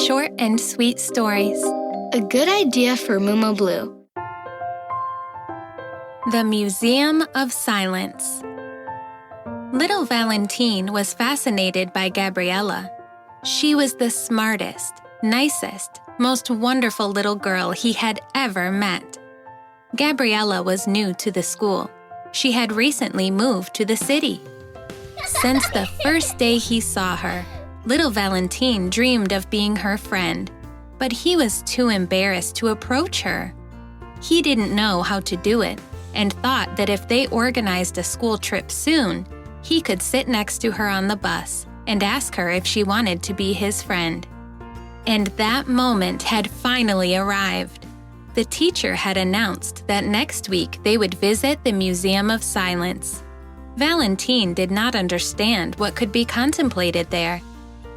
Short and sweet stories. A good idea for Mumu Blue. The Museum of Silence. Little Valentine was fascinated by Gabriella. She was the smartest, nicest, most wonderful little girl he had ever met. Gabriella was new to the school. She had recently moved to the city. Since the first day he saw her, little Valentine dreamed of being her friend, but he was too embarrassed to approach her. He didn't know how to do it and thought that if they organized a school trip soon, he could sit next to her on the bus and ask her if she wanted to be his friend. And that moment had finally arrived. The teacher had announced that next week they would visit the Museum of Silence. Valentine did not understand what could be contemplated there.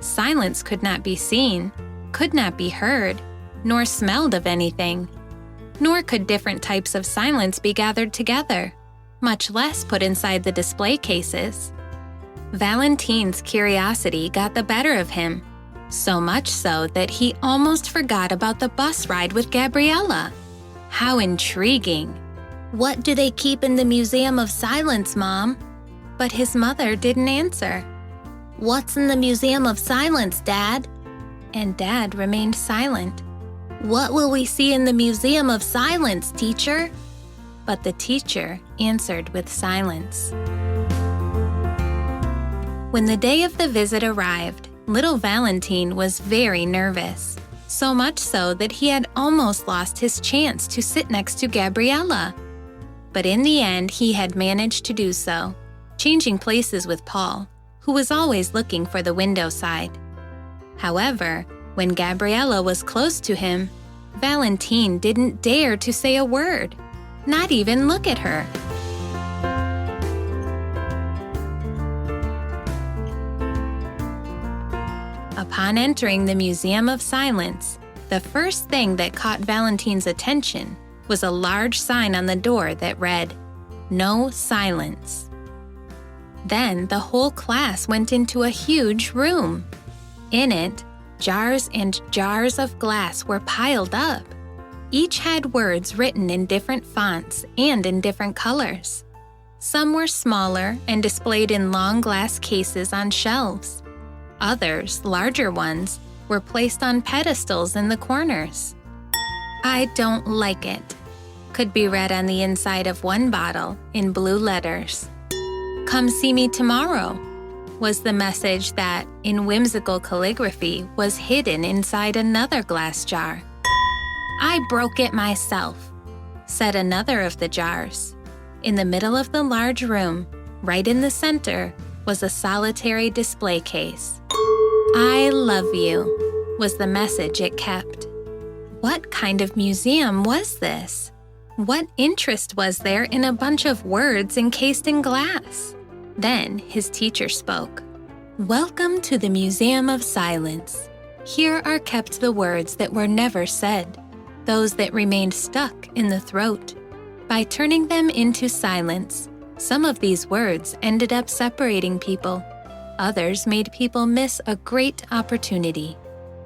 Silence could not be seen, could not be heard, nor smelled of anything. Nor could different types of silence be gathered together, much less put inside the display cases. Valentine's curiosity got the better of him, so much so that he almost forgot about the bus ride with Gabriella. How intriguing! "What do they keep in the Museum of Silence, Mom?" But his mother didn't answer. "What's in the Museum of Silence, Dad?" And Dad remained silent. "What will we see in the Museum of Silence, teacher?" But the teacher answered with silence. When the day of the visit arrived, little Valentine was very nervous, so much so that he had almost lost his chance to sit next to Gabriella. But in the end, he had managed to do so, changing places with Paul, who was always looking for the window side. However, when Gabriella was close to him, Valentine didn't dare to say a word, not even look at her. Upon entering the Museum of Silence, the first thing that caught Valentine's attention was a large sign on the door that read, "No silence." Then the whole class went into a huge room. In it, jars and jars of glass were piled up. Each had words written in different fonts and in different colors. Some were smaller and displayed in long glass cases on shelves. Others, larger ones, were placed on pedestals in the corners. "I don't like it," could be read on the inside of one bottle in blue letters. "Come see me tomorrow," was the message that, in whimsical calligraphy, was hidden inside another glass jar. "I broke it myself," said another of the jars. In the middle of the large room, right in the center, was a solitary display case. "I love you," was the message it kept. What kind of museum was this? What interest was there in a bunch of words encased in glass? Then his teacher spoke. "Welcome to the Museum of Silence. Here are kept the words that were never said, those that remained stuck in the throat. By turning them into silence, some of these words ended up separating people. Others made people miss a great opportunity.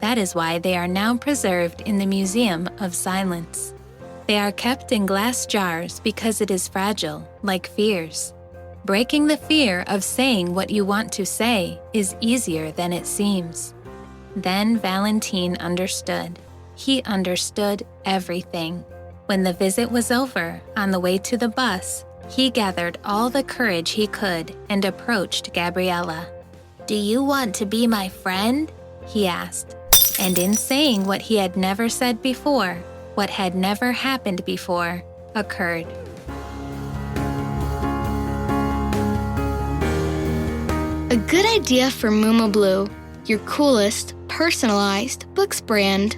That is why they are now preserved in the Museum of Silence. They are kept in glass jars because it is fragile, like fears. Breaking the fear of saying what you want to say is easier than it seems." Then Valentine understood. He understood everything. When the visit was over, on the way to the bus, he gathered all the courage he could and approached Gabriella. "Do you want to be my friend?" he asked. And in saying what he had never said before, what had never happened before, occurred. A good idea for Mumu Blue, your coolest, personalized books brand.